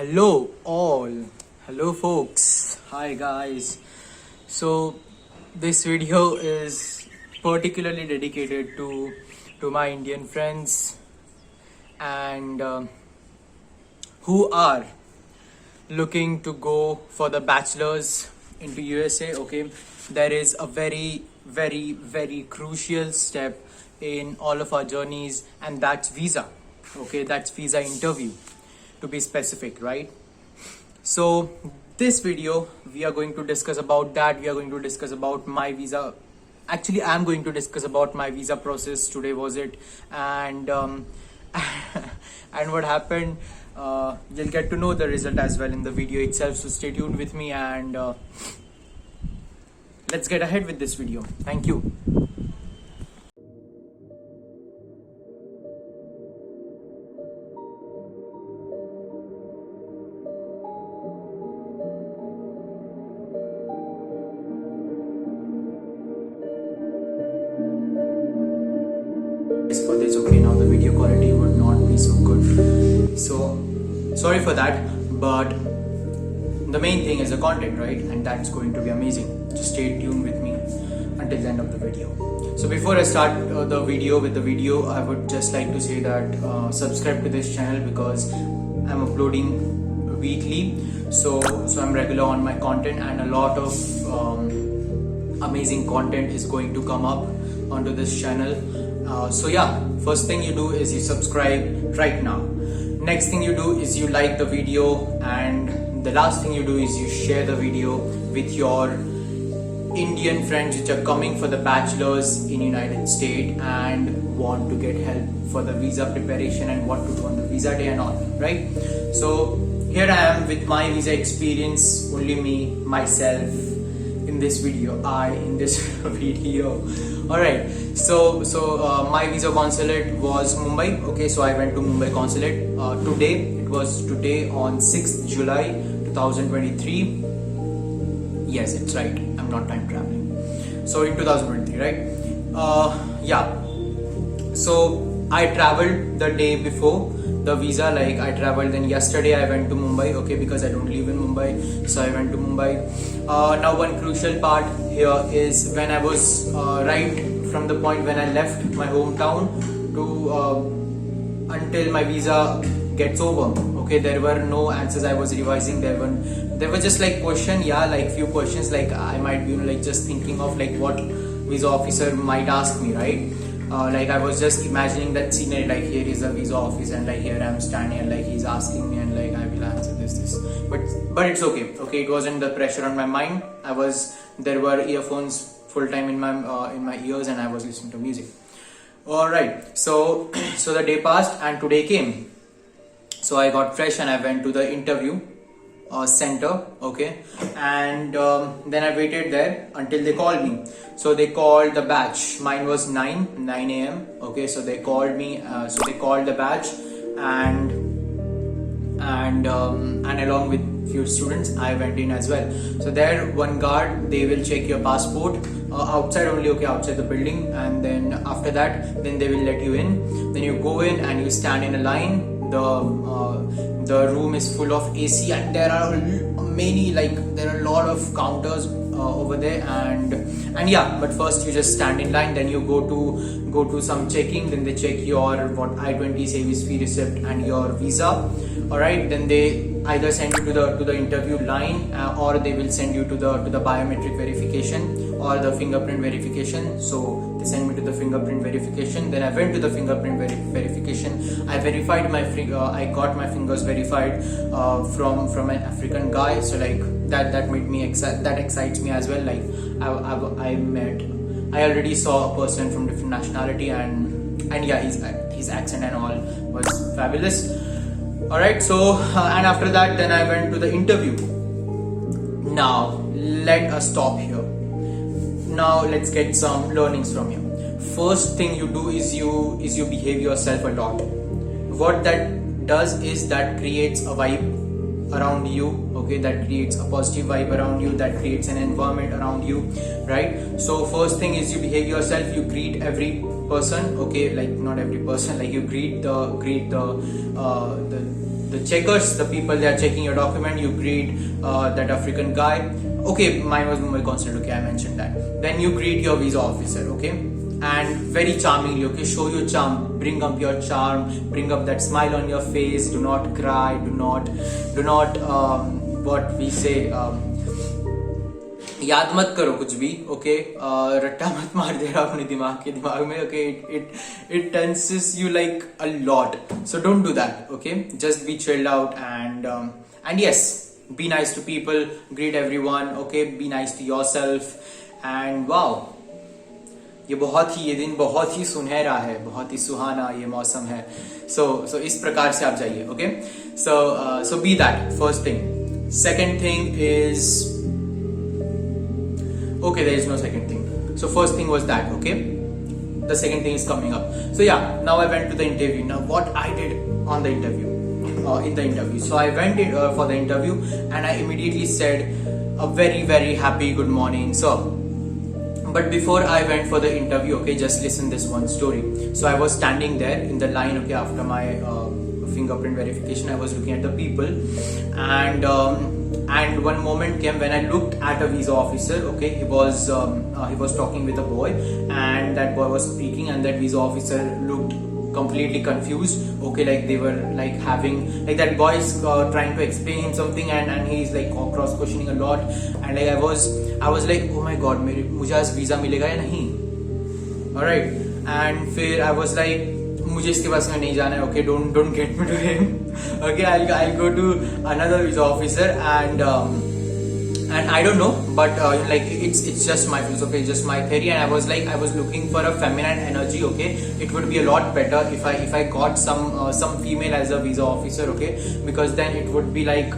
Hello all. Hello folks. Hi guys. So this video is particularly dedicated to my Indian friends and who are looking to go for the bachelor's into USA. Okay, there is a very crucial step in all of our journeys, and that's visa. Okay, that's visa interview, to be specific, right? So this video we are going to discuss about that. We are going to discuss about my visa. Actually, I'm going to discuss about my visa process today, was it, and and what happened. You'll get to know the result as well in the video itself, so stay tuned with me, and let's get ahead with this video. Thank you. For this, okay, now the video quality would not be so good, so sorry for that, but the main thing is the content, right? And that's going to be amazing. Just stay tuned with me until the end of the video. So before I start the video, I would just like to say that subscribe to this channel because I'm uploading weekly, so I'm regular on my content, and a lot of amazing content is going to come up onto this channel. So yeah, first thing you do is you subscribe right now. Next thing you do is you like the video, and the last thing you do is you share the video with your Indian friends which are coming for the bachelor's in United States and want to get help for the visa preparation and what to do on the visa day and all, right? So here I am with my visa experience, only me, myself, in this video. All right, so my visa consulate was Mumbai. Okay, so I went to Mumbai consulate today on 6th July 2023. Yes, it's right, I'm not time traveling. So in 2023, right? Yeah, so I traveled the day before the visa. Like, I traveled, then yesterday I went to Mumbai, okay, because I don't live in Mumbai, so I went to Mumbai. Now one crucial part here is when I was right from the point when I left my hometown to until my visa gets over, okay, there were no answers. I was revising. There were just like few questions, like I might be like just thinking of like what visa officer might ask me, right? Like I was just imagining that scenery, like here is a visa office and like here I'm standing and like he's asking me and like I will answer this, but it's okay. It wasn't the pressure on my mind. There were earphones full time in my ears, and I was listening to music. All right, so the day passed and today came. So I got fresh and I went to the interview center, okay, and then I waited there until they called me. So they called the batch. Mine was 9 a.m. okay, so they called me. So they called the batch, and along with few students I went in as well. So there, one guard, they will check your passport outside only, okay, outside the building, and then after that, then they will let you in. Then you go in and you stand in a line. The room is full of AC, and there are a lot of counters over there, and yeah, but first you just stand in line, then you go to some checking, then they check your I-20 service fee receipt and your visa. All right, then they either send you to the interview line, or they will send you to the biometric verification or the fingerprint verification. So they sent me to the fingerprint verification. Then I went to the fingerprint verification. I verified I got my fingers verified from an African guy. So like that made me that excites me as well. Like I already saw a person from different nationality, and yeah, his accent and all was fabulous. All right, so and after that, then I went to the interview. Now let us stop here. Now let's get some learnings from here. First thing you do is you behave yourself a lot. What that does is that creates a vibe around you, okay, that creates a positive vibe around you, that creates an environment around you, right? So first thing is you behave yourself. You greet every person, okay, like not every person, like you greet the the checkers, the people that are checking your document. You greet that African guy. Okay, mine was Mumbai consulate. Okay, I mentioned that. Then you greet your visa officer. Okay, and very charmingly. Okay, show your charm. Bring up your charm. Bring up that smile on your face. Do not cry. Do not what we say. याद मत करो कुछ भी. Okay, रट्टा मत मार दे रहा अपने दिमाग में. Okay, it tenses you like a lot, so don't do that. Okay, just be chilled out and yes, be nice to people, greet everyone. Okay, be nice to yourself. And wow, ये दिन बहुत ही सुनहरा है, बहुत ही सुहाना ये मौसम है. So इस प्रकार से आप जाइए. Okay, so be that. First thing. Second thing is, okay, there is no second thing. So first thing was that. Okay, the second thing is coming up. So yeah, now I went to the interview. Now what I did on the interview, in the interview. So I went for the interview and I immediately said a very very happy good morning, sir. But before I went for the interview, okay, just listen this one story. So I was standing there in the line. Okay, after my fingerprint verification, I was looking at the people, and one moment came when I looked at a visa officer. Okay, he was talking with a boy, and that boy was speaking, and that visa officer looked completely confused. Okay, like they were like having, like that boy is trying to explain him something, and he's like cross questioning a lot, and like I was like, oh my god, मुझे आज visa मिलेगा या नहीं. Alright, and फिर I was like, मुझे इसके पास में नहीं जाना है. Okay, don't get me to him. Okay, I'll go to another visa officer, and I don't know, but like it's just my philosophy, just my theory, and I was looking for a feminine energy. Okay, it would be a lot better if I got some female as a visa officer. Okay, because then it would be like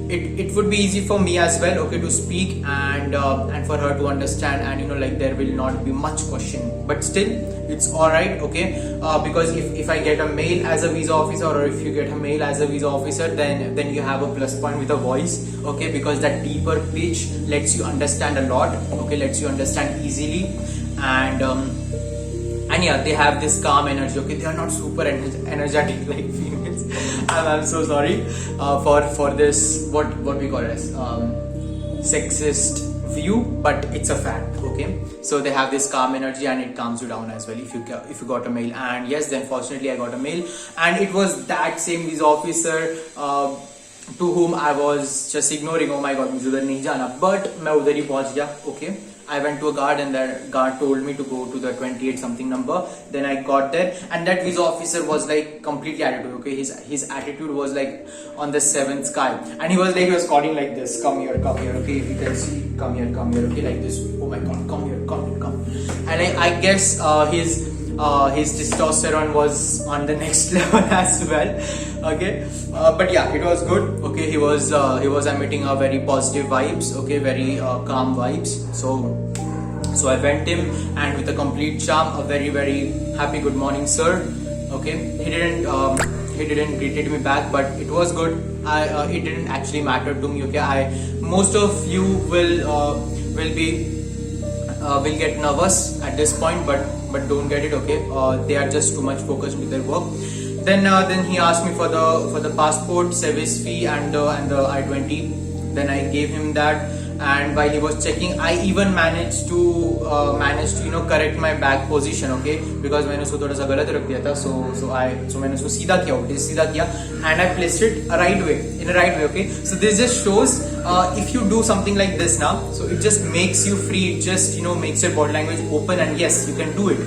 it would be easy for me as well. Okay, to speak and for her to understand, and like there will not be much question, but still it's alright. Okay, because if I get a male as a visa officer, or if you get a male as a visa officer, then you have a plus point with a voice. Okay, because that deeper pitch lets you understand a lot. Okay, lets you understand easily, and yeah, they have this calm energy. Okay, they are not super energetic like females. I'm so sorry for this what we call it as sexist view, but it's a fact. Okay, so they have this calm energy, and it calms you down as well if you got a mail. And yes, then fortunately I got a mail, and it was that same visa officer to whom I was just ignoring. Oh my god, मुझे उधर नहीं जाना, but मैं उधर ही पहुंच गया. Okay, I went to a guard, and that guard told me to go to the 28 something number. Then I got there, and that visa officer was like completely attitude. Okay, his attitude was like on the seventh sky, and he was calling like this, come here. Okay, if you can see, come here. Okay, like this. Oh my god, come here. And I guess his testosterone was on the next level as well. Okay, but yeah, it was good. Okay, he was emitting a very positive vibes. Okay, very calm vibes. So I went him, and with a complete charm, a very very happy good morning, sir. Okay, he didn't greeted me back, but it was good. It didn't actually matter to me. Okay, most of you will get nervous at this point, but don't get it. Okay, they are just too much focused with their work. Then he asked me for the passport, service fee, and the I-20. Then I gave him that, and while he was checking, I even managed to correct my back position. Okay, because मैंने उसको थोड़ा सा गलत रख दिया था. So मैंने उसको सीधा किया, and I placed it in a right way. Okay, so this just shows if you do something like this now, so it just makes you free. It just makes your body language open, and yes, you can do it.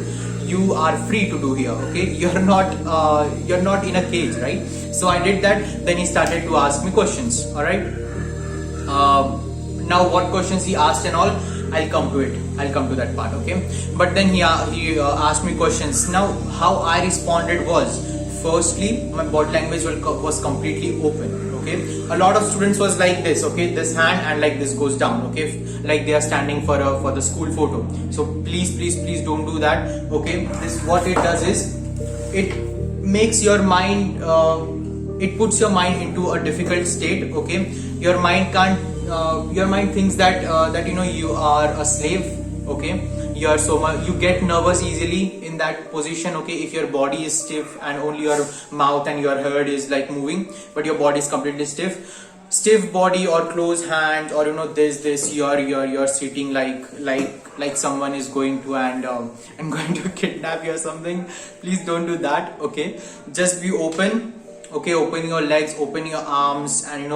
You are free to do here. Okay, you're not in a cage, right? So I did that. Then he started to ask me questions. All right. Now what questions he asked and all, I'll come to it. I'll come to that part. Okay. But then he asked me questions. Now how I responded was, firstly, my body language was completely open. Okay, a lot of students was like this. Okay, this hand and like this goes down. Okay, like they are standing for the school photo. So please don't do that. Okay, this what it does is it makes your mind it puts your mind into a difficult state. Okay, your mind thinks that you are a slave. Okay, you are so much, you get nervous easily in that position, okay, if your body is stiff and only your mouth and your head is like moving, but your body is completely stiff body or closed hands, or this you're sitting like someone is going to and going to kidnap you or something. Please don't do that, okay? Just be open, okay? Open your legs, open your arms, and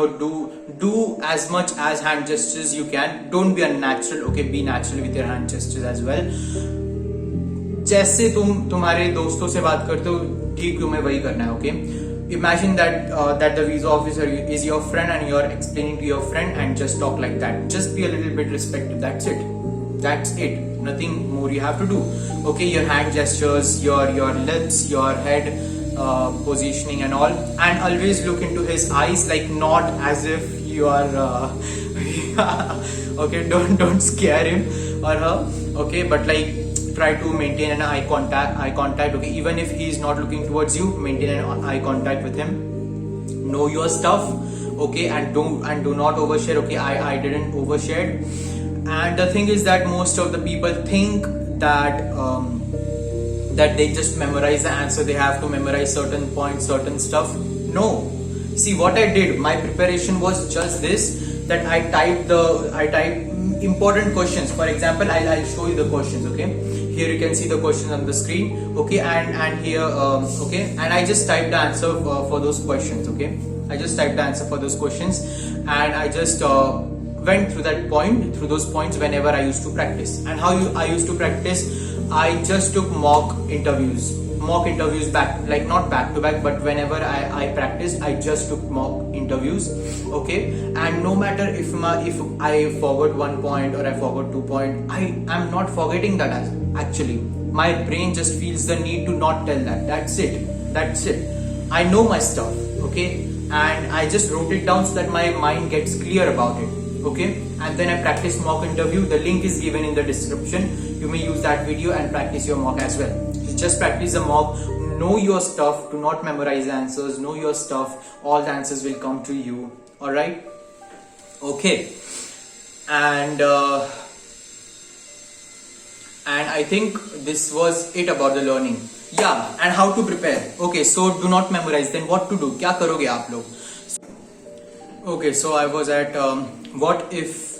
do as much as hand gestures you can. Don't be unnatural, okay? Be natural with your hand gestures as well. जैसे तुम्हारे दोस्तों से बात करते हो, ठीक तुम्हें वही करना है, okay? Imagine that the visa officer is your friend and you're explaining to your friend, and just talk like that. Just be a little bit respectful. That's it. Nothing more you have to do. Okay, your hand gestures, your lips, your head positioning and all, and always look into his eyes, like not as if you are okay, don't scare him or her, okay, but like try to maintain an eye contact, okay? Even if he is not looking towards you, maintain an eye contact with him. Know your stuff, okay? And do not overshare, okay? I didn't overshare. And the thing is that most of the people think that that they just memorize the answer, they have to memorize certain points, certain stuff. No, see what I did, my preparation was just this, that I typed important questions. For example, I'll show you the questions, okay? Here you can see the questions on the screen, okay? And here, okay, and I just typed the answer for those questions, okay? I just typed the answer for those questions, and I just went through those points whenever I used to practice. And how I used to practice, I just took mock interviews back, like not back to back, but whenever I practiced, I just took mock interviews, okay? And no matter if I forgot 1 point or I forgot 2 point, I am not forgetting that. Actually, my brain just feels the need to not tell that. That's it. I know my stuff, okay? And I just wrote it down so that my mind gets clear about it, okay? And then I practice mock interview. The link is given in the description. You may use that video and practice your mock as well. Just practice the mock. Know your stuff. Do not memorize the answers. Know your stuff. All the answers will come to you. All right? Okay. And I think this was it about the learning. Yeah, and how to prepare. Okay, so do not memorize. Then what to do? क्या करोगे आप लोग? Okay, so I was at what if.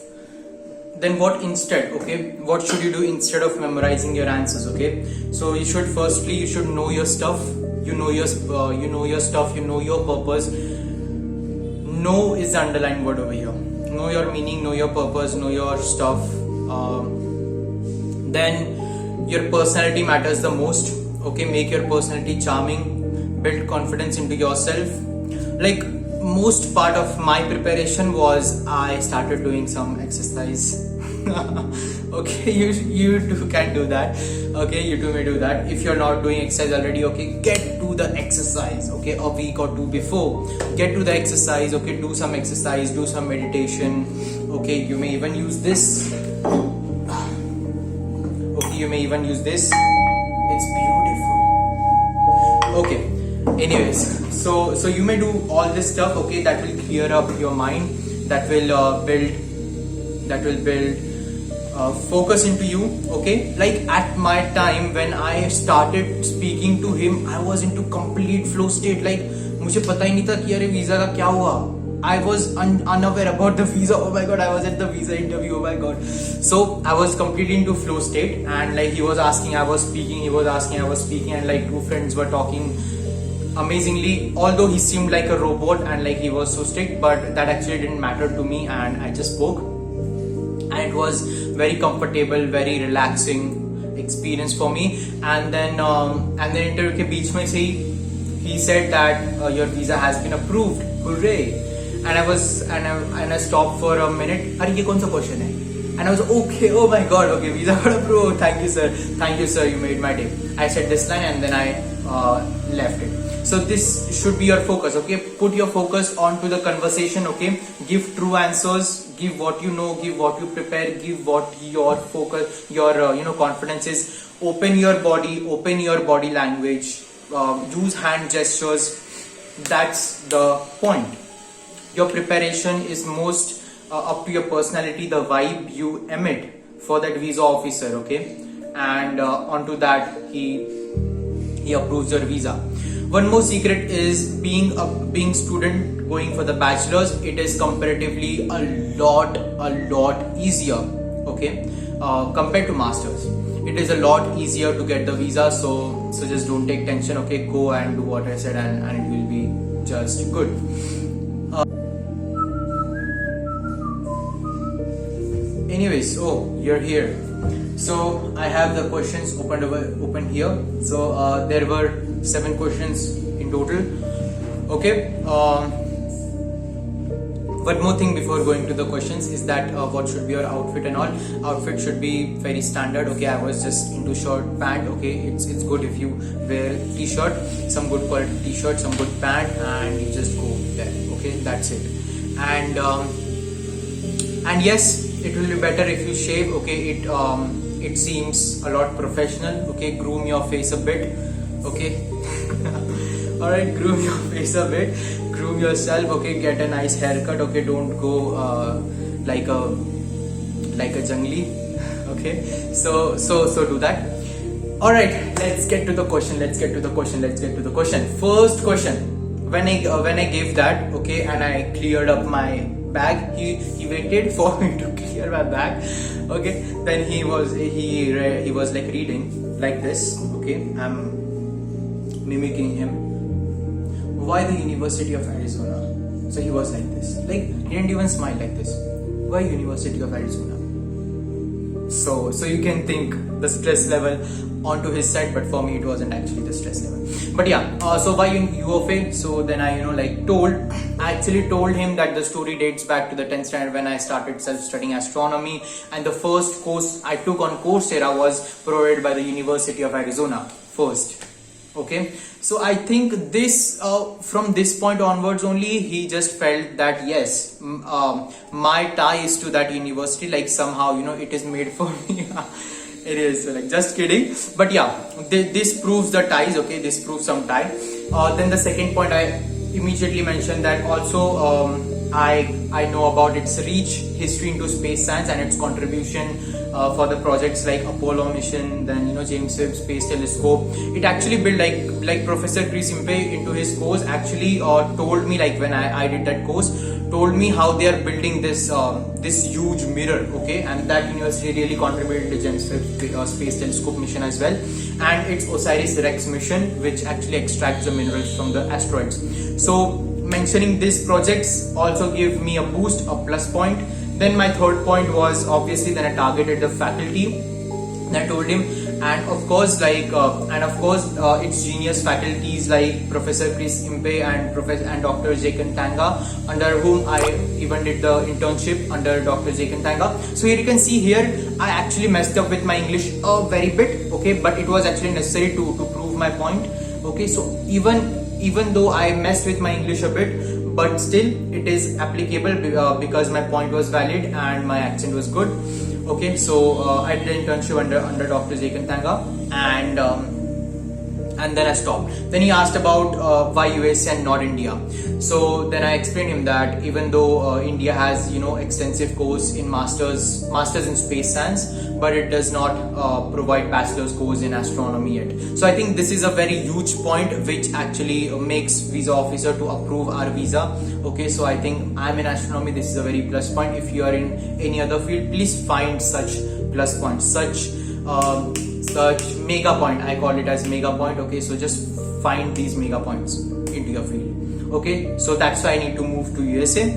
Then what instead, okay? What should you do instead of memorizing your answers, okay? So you should know your stuff. You know your stuff. You know your purpose. Know is the underlined word over here. Know your meaning. Know your purpose. Know your stuff. Then your personality matters the most. Okay, make your personality charming. Build confidence into yourself. Like most part of my preparation was I started doing some exercise. Okay, you too can do that. Okay, you too may do that. If you're not doing exercise already, okay, get to the exercise. Okay, a week or two before, get to the exercise. Okay, do some exercise, do some meditation. Okay, you may even use this. Okay, you may even use this. It's beautiful. Okay, anyways, so you may do all this stuff, okay, that will clear up your mind, that will build focus into you, okay? Like at my time when I started speaking to him, I was into complete flow state. Like मुझे पता ही नहीं था कि अरे visa का क्या हुआ. I was unaware about the visa. Oh my god, I was at the visa interview. Oh my god. So I was completely into flow state, and like he was asking, I was speaking, he was asking, I was speaking, and like two friends were talking amazingly. Although he seemed like a robot and like he was so strict, but that actually didn't matter to me, and I just spoke, and it was very comfortable, very relaxing experience for me. And then interview ke beech mein se he said that your visa has been approved. Hooray! And I stopped for a minute. Are ye kaun sa question hai? And I was okay. Oh my god. Okay, visa got approved. Thank you, sir. Thank you, sir. You made my day. I said this line and then I left it. So this should be your focus. Okay, put your focus onto the conversation. Okay, give true answers. Give what you know. Give what you prepare. Give what your focus, your confidence is. Open your body. Open your body language. Use hand gestures. That's the point. Your preparation is most up to your personality, the vibe you emit for that visa officer. Okay, and onto that he approves your visa. One more secret is being student going for the bachelor's. It is comparatively a lot easier, okay, compared to masters. It is a lot easier to get the visa, so just don't take tension, okay. Go and do what I said, and it will be just good. Anyways, oh, you're here. So I have the questions open here. So there were 7 questions in total. Okay. One more thing before going to the questions is that what should be your outfit and all. Outfit should be very standard. Okay, I was just into short pant. Okay, it's good if you wear t-shirt, some good quality t-shirt, some good pant, and you just go there. Okay, that's it. And yes, it will be better if you shave. Okay, it seems a lot professional. Okay, groom your face a bit. Okay. All right, groom your face a bit, groom yourself. Okay, get a nice haircut. Okay, don't go like a jungli. Okay, so do that. All right, let's get to the question. First question. When I gave that, okay, and I cleared up my bag, he waited for me to clear my bag. Okay, then he was like reading like this. Okay, I'm mimicking him. Why the University of Arizona? So he was like this. Like, he didn't even smile like this. Why University of Arizona? So you can think the stress level onto his side, but for me it wasn't actually the stress level. But yeah, so why U of A? So then I actually told him that the story dates back to the 10th standard when I started self-studying astronomy, and the first course I took on Coursera was provided by the University of Arizona first. Okay, so I think this from this point onwards only, he just felt that yes, my tie is to that university, like somehow it is made for me. It is like, just kidding, but yeah, this proves the ties. Okay, this proves some tie. Then the second point, I immediately mentioned that also I know about its reach, history into space science, and its contribution for the projects like Apollo mission, then James Webb Space Telescope. It actually built like Professor Chris Impey into his course actually told me, like when I did that course, told me how they are building this this huge mirror. Okay, and that university really contributed to James Webb Space Telescope mission as well, and its OSIRIS-REx mission, which actually extracts the minerals from the asteroids. So mentioning these projects also gave me a boost, a plus point. Then my third point was obviously then I targeted the faculty. And I told him, and of course its genius faculties like Professor Chris Impey and Dr. Jacob Tanga, under whom I even did the internship under Dr. Jacob Tanga. So here you can see here I actually messed up with my English a very bit. Okay, but it was actually necessary to prove my point. Okay, so even though I messed with my English a bit, but still it is applicable because my point was valid and my accent was good. Okay, so I did an internship under Dr. Jacob Tanga, and then I stopped. Then he asked about why USA and not India. So then I explained him that even though India has extensive course in masters in space science, but it does not provide bachelor's course in astronomy yet. So I think this is a very huge point which actually makes visa officer to approve our visa. Okay, so I think I'm in astronomy, this is a very plus point. If you are in any other field, please find such plus points, such mega point. I call it as mega point. Okay, so just find these mega points into your field. Okay, so that's why I need to move to USA.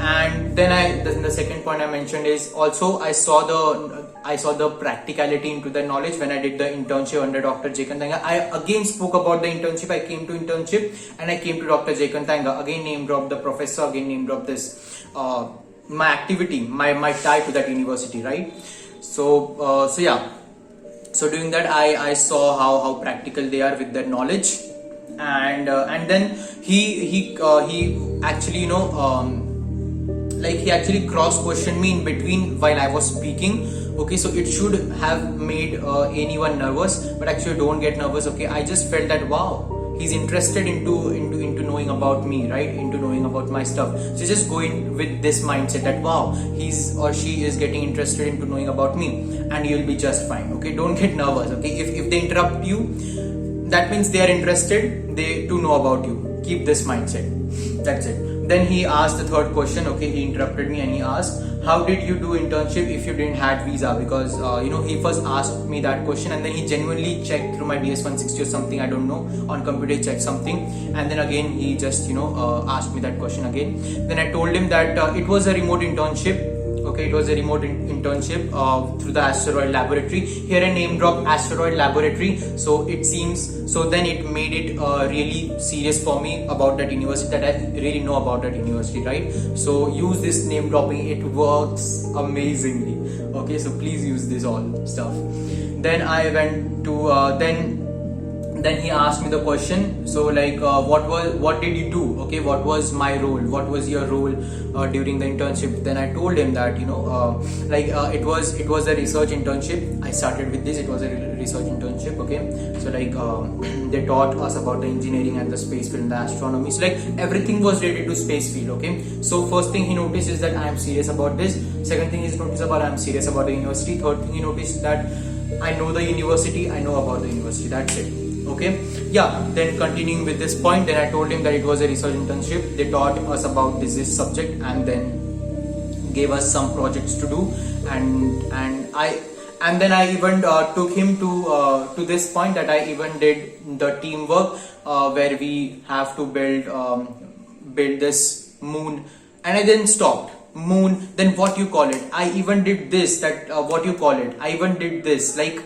And then the second point I mentioned is also I saw the practicality into the knowledge when I did the internship under Dr. Jacob Tanga. I again spoke about the internship. I came to internship and I came to Dr. Jacob Tanga. Again name dropped the professor, again name dropped this my activity, my tie to that university, right? So yeah. So doing that, I saw how practical they are with their knowledge, and then he actually he actually cross questioned me in between while I was speaking. Okay, so it should have made anyone nervous, but actually don't get nervous. Okay, I just felt that wow, he's interested into knowing about me, right, into knowing about my stuff. So just go in with this mindset that wow, he's or she is getting interested into knowing about me, and you'll be just fine. Okay, don't get nervous. Okay, if they interrupt you, that means they are interested to know about you. Keep this mindset. That's it. Then he asked the third question. Okay, he interrupted me and he asked, how did you do internship if you didn't had visa? Because he first asked me that question, and then he genuinely checked through my DS-160 or something, I don't know, on computer he checked something, and then again he just asked me that question again. Then I told him that it was a remote internship. Okay, it was a remote internship through the asteroid laboratory. Here I name drop asteroid laboratory. So it seems, so then it made it really serious for me about that university, that I really know about that university, right? So use this name dropping, it works amazingly. Okay, so please use this all stuff. Then I went to then he asked me the question, so like what did you do? Okay, what was my role, what was your role during the internship? Then I told him that it was a research internship. I started with this, it was a research internship. Okay, so like they taught us about the engineering and the space field and the astronomy, so like everything was related to space field. Okay, so first thing he noticed is that I am serious about this. Second thing he noticed about I am serious about the university. Third thing he noticed that I know the university, I know about the university. That's it. Okay, yeah. Then continuing with this point, then I told him that it was a research internship. They taught us about this subject and then gave us some projects to do, and then I even took him to this point that I even did the teamwork where we have to build this moon, and I then stopped. Moon, then what you call it, I even did this, that what you call it, I even did this, like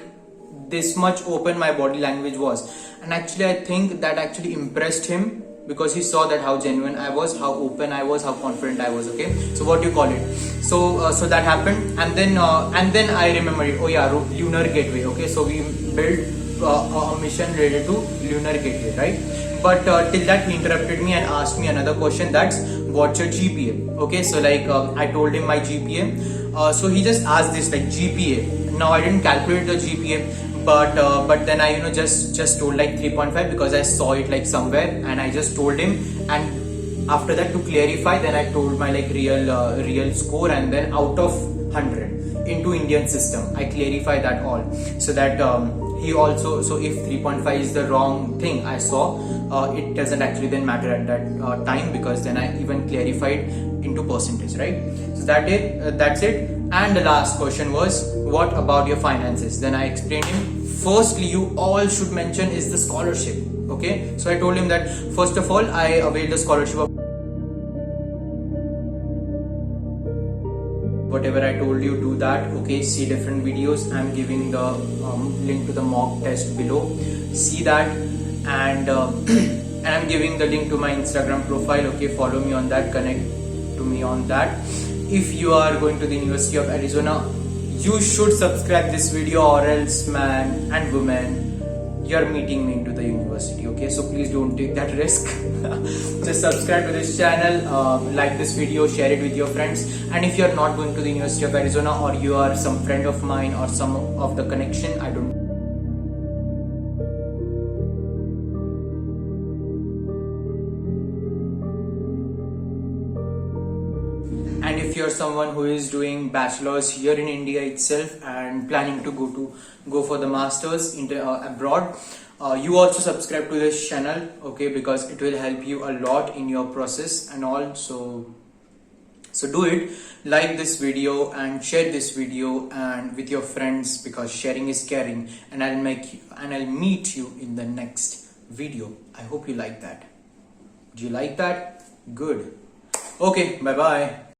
this much open my body language was. And actually I think that actually impressed him, because he saw that how genuine I was, how open I was, how confident I was. Okay, so what you call it, so that happened, and then I remembered it. Oh yeah, lunar gateway. Okay, so we built a mission related to lunar gateway, right? But till that he interrupted me and asked me another question, that's what's your GPA? Okay, so like I told him my GPA. So he just asked this, like GPA. Now I didn't calculate the GPA, but then I just told like 3.5 because I saw it like somewhere, and I just told him. And after that, to clarify, then I told my like real score, and then out of 100 into Indian system, I clarify that all, so that he also, so if 3.5 is the wrong thing I saw, it doesn't actually then matter at that time, because then I even clarified into percentage, right? So that's it. And the last question was, what about your finances? Then I explained him, firstly you all should mention is the scholarship. Okay, so I told him that first of all I availed the scholarship of whatever I told you, do that. Okay, see different videos. I'm giving the link to the mock test below, see that. And and I'm giving the link to my Instagram profile. Okay, follow me on that, connect to me on that. If you are going to the University of Arizona, you should subscribe this video, or else man and woman, you're meeting me into the university. Okay, so please don't take that risk. Just subscribe to this channel, like this video, share it with your friends. And if you're not going to the University of Arizona, or you are some friend of mine or some of the connection, I don't. And if you're someone who is doing bachelor's here in India itself and planning to go for the masters abroad, you also subscribe to this channel. Okay, because it will help you a lot in your process and all. So do it, like this video and share this video and with your friends, because sharing is caring. And I'll meet you in the next video. I hope you like that. Do you like that? Good. Okay, bye bye.